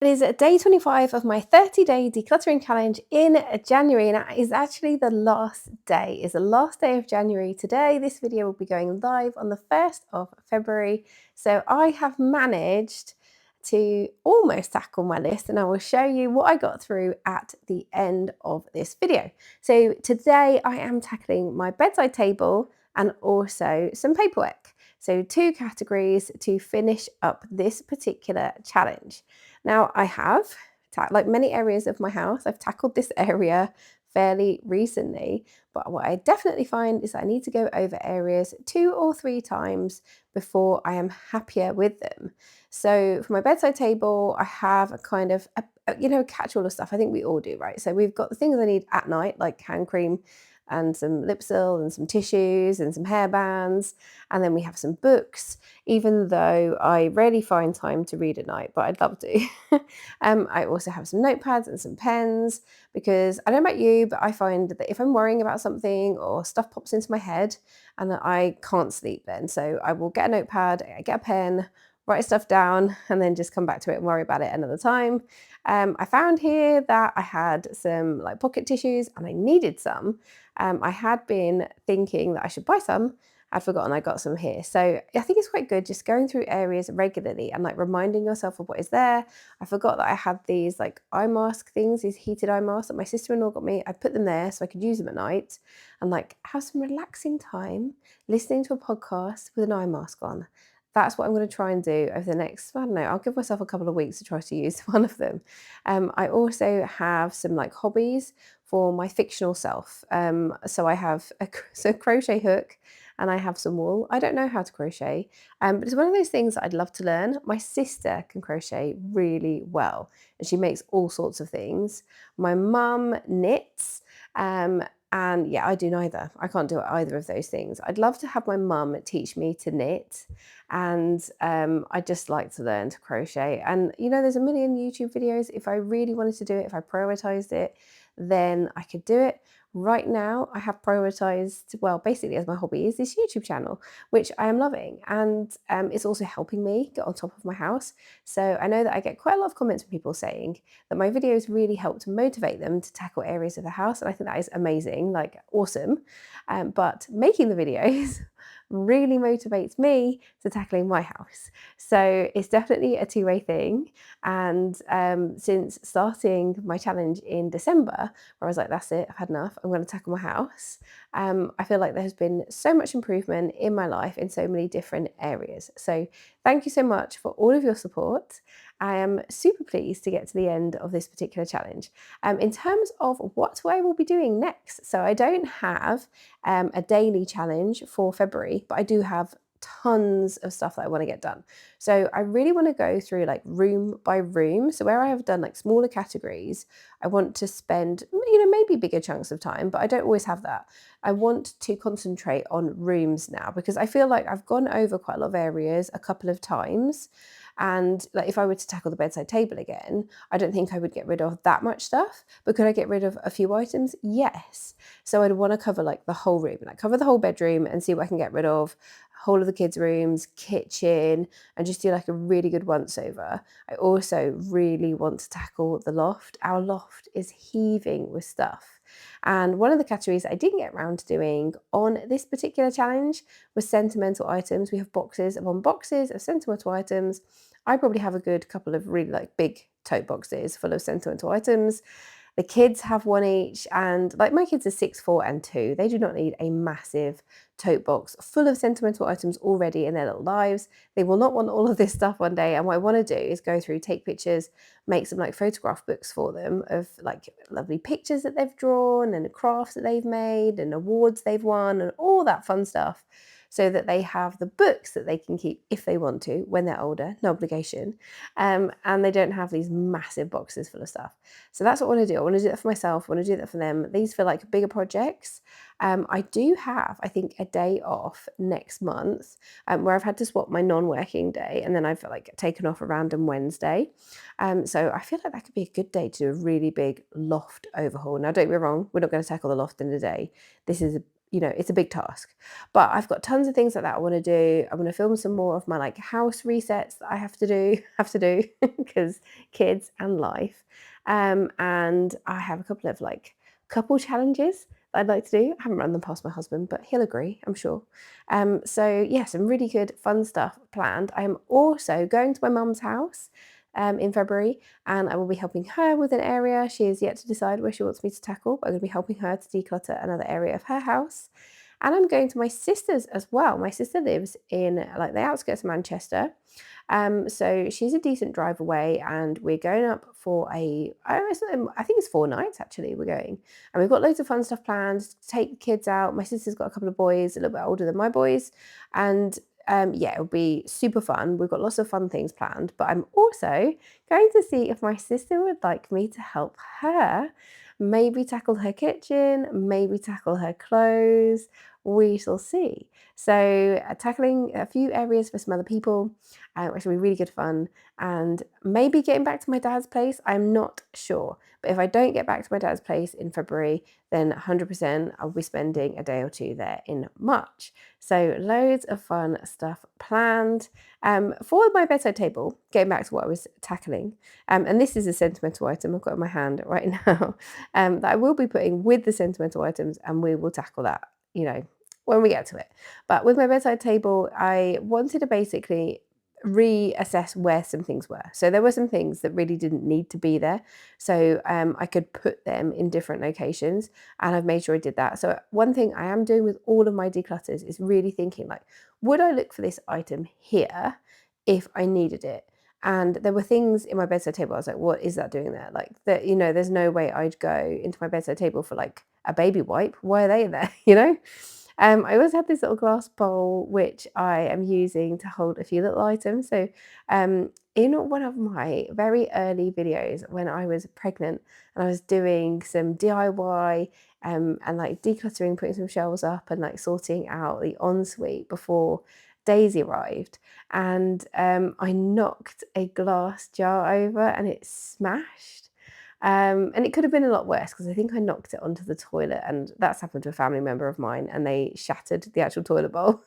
It is day 25 of my 30-day decluttering challenge in January, and it is actually the last day. It's the last day of January today. This video will be going live on the 1st of February. So I have managed to almost tackle my list, and I will show you what I got through at the end of this video. So today I am tackling my bedside table and also some paperwork. So 2 categories to finish up this particular challenge. Now I have, like many areas of my house, I've tackled this area fairly recently, but what I definitely find is that I need to go over areas 2 or 3 times before I am happier with them. So for my bedside table, I have a kind of catch-all of stuff. I think we all do, right? So we've got the things I need at night, like hand cream and some lip seal and some tissues and some hairbands, and then we have some books, even though I rarely find time to read at night, but I'd love to. I also have some notepads and some pens, because I don't know about you, but I find that if I'm worrying about something or stuff pops into my head and I can't sleep then, so I will get a notepad, I get a pen, write stuff down, and then just come back to it and worry about it another time. I found here that I had some like pocket tissues and I needed some. I had been thinking that I should buy some. I'd forgotten I got some here. So I think it's quite good just going through areas regularly and like reminding yourself of what is there. I forgot that I had these like eye mask things, these heated eye masks that my sister-in-law got me. I put them there so I could use them at night and like have some relaxing time listening to a podcast with an eye mask on. That's what I'm going to try and do over the next, I don't know, I'll give myself a couple of weeks to try to use one of them. I also have some like hobbies for my fictional self. So I have a crochet hook and I have some wool. I don't know how to crochet, but it's one of those things that I'd love to learn. My sister can crochet really well and she makes all sorts of things. My mum knits, and yeah, I do neither. I can't do either of those things. I'd love to have my mum teach me to knit, and I just like to learn to crochet. And there's a million YouTube videos. If I really wanted to do it, if I prioritized it, then I could do it. Right now, I have prioritized, well, basically as my hobby is this YouTube channel, which I am loving. And it's also helping me get on top of my house. So I know that I get quite a lot of comments from people saying that my videos really help to motivate them to tackle areas of the house. And I think that is amazing, like awesome. But making the videos really motivates me to tackling my house. So it's definitely a two-way thing. And since starting my challenge in December, where I was like, that's it, I've had enough, I'm going to tackle my house, I feel like there has been so much improvement in my life in so many different areas. So thank you so much for all of your support. I am super pleased to get to the end of this particular challenge. In terms of what I will be doing next, so I don't have a daily challenge for February, but I do have tons of stuff that I want to get done. So I really want to go through like room by room. So where I have done like smaller categories, I want to spend, maybe bigger chunks of time, but I don't always have that. I want to concentrate on rooms now because I feel like I've gone over quite a lot of areas a couple of times. And like if I were to tackle the bedside table again, I don't think I would get rid of that much stuff. But could I get rid of a few items? Yes. So I'd want to cover like the whole room, like cover the whole bedroom and see what I can get rid of, whole of the kids' rooms, kitchen, and just do like a really good once over. I also really want to tackle the loft. Our loft is heaving with stuff. And one of the categories I didn't get around to doing on this particular challenge was sentimental items. We have boxes upon boxes of sentimental items. I probably have a good couple of really like big tote boxes full of sentimental items. The kids have one each, and like my kids are 6, 4 and 2. They do not need a massive tote box full of sentimental items already in their little lives. They will not want all of this stuff one day. And what I want to do is go through, take pictures, make some like photograph books for them of like lovely pictures that they've drawn and crafts that they've made and awards they've won and all that fun stuff, so that they have the books that they can keep if they want to when they're older, no obligation, and they don't have these massive boxes full of stuff. So that's what I want to do. I want to do that for myself. I want to do that for them. These feel like bigger projects. I do have, I think, a day off next month where I've had to swap my non-working day, and then I've like taken off a random Wednesday. So I feel like that could be a good day to do a really big loft overhaul. Now, don't get me wrong, we're not going to tackle the loft in a day. This is it's a big task. But I've got tons of things like that I want to do. I want to film some more of my like house resets that I have to do because kids and life. And I have a couple of like couple challenges that I'd like to do. I haven't run them past my husband, but he'll agree, I'm sure. So yeah, some really good fun stuff planned. I'm also going to my mum's house in February, and I will be helping her with an area. She has yet to decide where she wants me to tackle, but I'm going to be helping her to declutter another area of her house. And I'm going to my sister's as well. My sister lives in like the outskirts of Manchester. So she's a decent drive away, and we're going up for I think it's 4 nights actually we're going. And we've got loads of fun stuff planned to take the kids out. My sister's got a couple of boys, a little bit older than my boys. And yeah, it'll be super fun. We've got lots of fun things planned, but I'm also going to see if my sister would like me to help her maybe tackle her kitchen, maybe tackle her clothes. We shall see. So tackling a few areas for some other people, which will be really good fun. And maybe getting back to my dad's place, I'm not sure. But if I don't get back to my dad's place in February, then 100% I'll be spending a day or two there in March. So loads of fun stuff planned. For my bedside table, getting back to what I was tackling, and this is a sentimental item I've got in my hand right now, that I will be putting with the sentimental items, and we will tackle that, when we get to it. But with my bedside table, I wanted to basically reassess where some things were. So there were some things that really didn't need to be there. So I could put them in different locations, and I've made sure I did that. So one thing I am doing with all of my declutters is really thinking like, would I look for this item here if I needed it? And there were things in my bedside table. I was like, what is that doing there? Like that, there's no way I'd go into my bedside table for like a baby wipe. Why are they there? I always had this little glass bowl which I am using to hold a few little items. So in one of my very early videos when I was pregnant and I was doing some DIY and like decluttering, putting some shelves up and like sorting out the ensuite before Daisy arrived, and I knocked a glass jar over and it smashed. And it could have been a lot worse because I think I knocked it onto the toilet, and that's happened to a family member of mine, and they shattered the actual toilet bowl.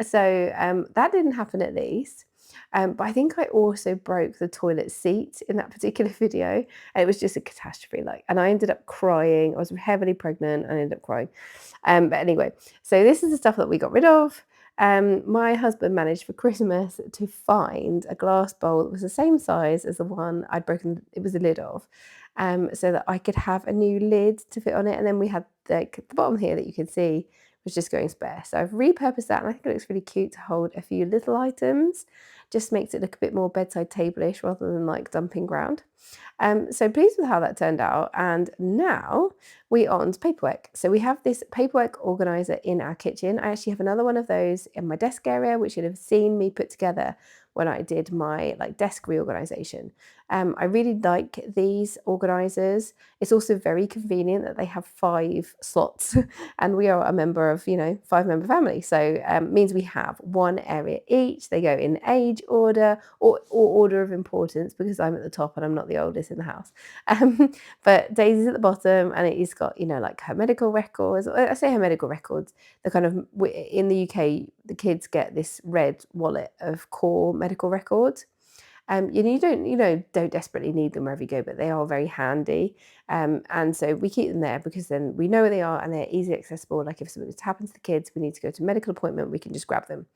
So that didn't happen at least. But I think I also broke the toilet seat in that particular video. And it was just a catastrophe. And I ended up crying. I was heavily pregnant and I ended up crying. But anyway, so this is the stuff that we got rid of. My husband managed for Christmas to find a glass bowl that was the same size as the one I'd broken, it was the lid of, so that I could have a new lid to fit on it. And then we had the bottom here that you can see was just going spare. So I've repurposed that, and I think it looks really cute to hold a few little items. Just makes it look a bit more bedside table-ish rather than like dumping ground. So pleased with how that turned out. And now we on to paperwork. So we have this paperwork organizer in our kitchen. I actually have another one of those in my desk area, which you'll have seen me put together when I did my desk reorganization. I really like these organizers. It's also very convenient that they have 5 slots and we are a member of, 5-member family. So means we have one area each. They go in age order or order of importance because I'm at the top and I'm not the oldest in the house. But Daisy's at the bottom, and it's got, like her medical records. I say her medical records. The kind of, in the UK, the kids get this red wallet of core medical records. You don't desperately need them wherever you go, but they are very handy. And so we keep them there because then we know where they are and they're easily accessible. Like if something happens to the kids, we need to go to a medical appointment, we can just grab them.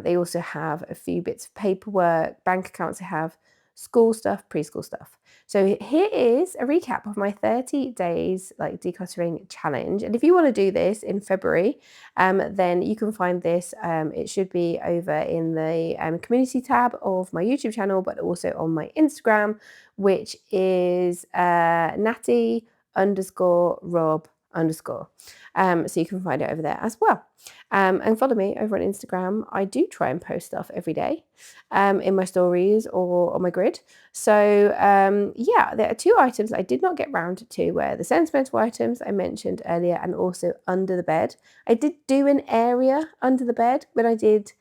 They also have a few bits of paperwork, bank accounts they have, school stuff, preschool stuff. So here is a recap of my 30 days decluttering challenge. And if you want to do this in February, then you can find this. It should be over in the community tab of my YouTube channel, but also on my Instagram, which is Natty_Rob_. So you can find it over there as well. And follow me over on Instagram. I do try and post stuff every day in my stories or on my grid. So yeah, there are 2 items I did not get round to, were the sentimental items I mentioned earlier and also under the bed. I did do an area under the bed when I did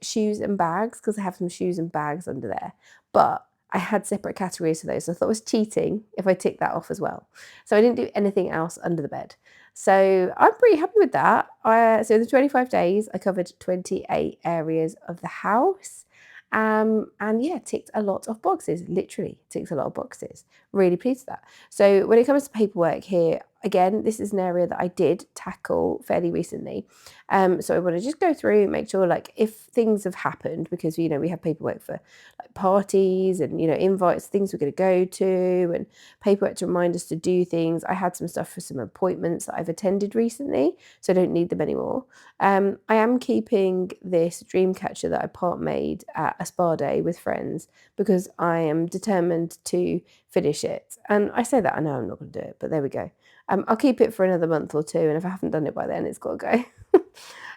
shoes and bags, because I have some shoes and bags under there. But I had separate categories for those, so I thought it was cheating if I ticked that off as well. So I didn't do anything else under the bed. So I'm pretty happy with that. So in the 25 days, I covered 28 areas of the house. And yeah, ticked a lot of boxes, literally ticked a lot of boxes. Really pleased with that. So when it comes to paperwork here, again, this is an area that I did tackle fairly recently. So I want to just go through, make sure like if things have happened, because we have paperwork for like parties and invites, things we're going to go to, and paperwork to remind us to do things. I had some stuff for some appointments that I've attended recently, so I don't need them anymore. I am keeping this dream catcher that I part made at a spa day with friends because I am determined to finish it. And I say that, I know I'm not going to do it, but there we go. I'll keep it for another month or two, and if I haven't done it by then, it's got to go.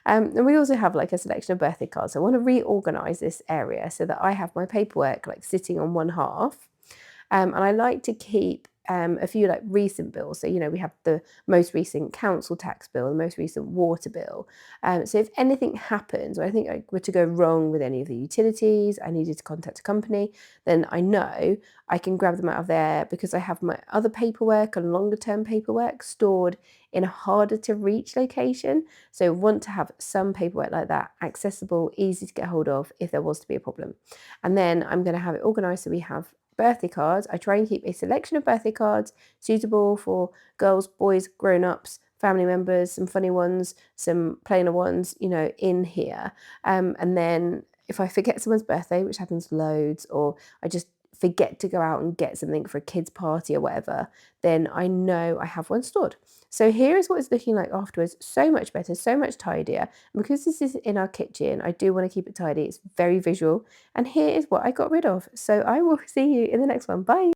And we also have like a selection of birthday cards. So I want to reorganize this area so that I have my paperwork like sitting on one half. And I like to keep a few like recent bills. So, we have the most recent council tax bill, the most recent water bill. So if anything happens, or I think I were to go wrong with any of the utilities, I needed to contact a company, then I know I can grab them out of there because I have my other paperwork and longer term paperwork stored in a harder to reach location. So I want to have some paperwork like that accessible, easy to get hold of if there was to be a problem. And then I'm going to have it organized so we have birthday cards. I try and keep a selection of birthday cards suitable for girls, boys, grown-ups, family members, some funny ones, some plainer ones, in here. And then if I forget someone's birthday, which happens loads, or I just forget to go out and get something for a kid's party or whatever, then I know I have one stored. So here is what it's looking like afterwards. So much better, so much tidier. And because this is in our kitchen, I do want to keep it tidy. It's very visual. And here is what I got rid of. So I will see you in the next one. Bye.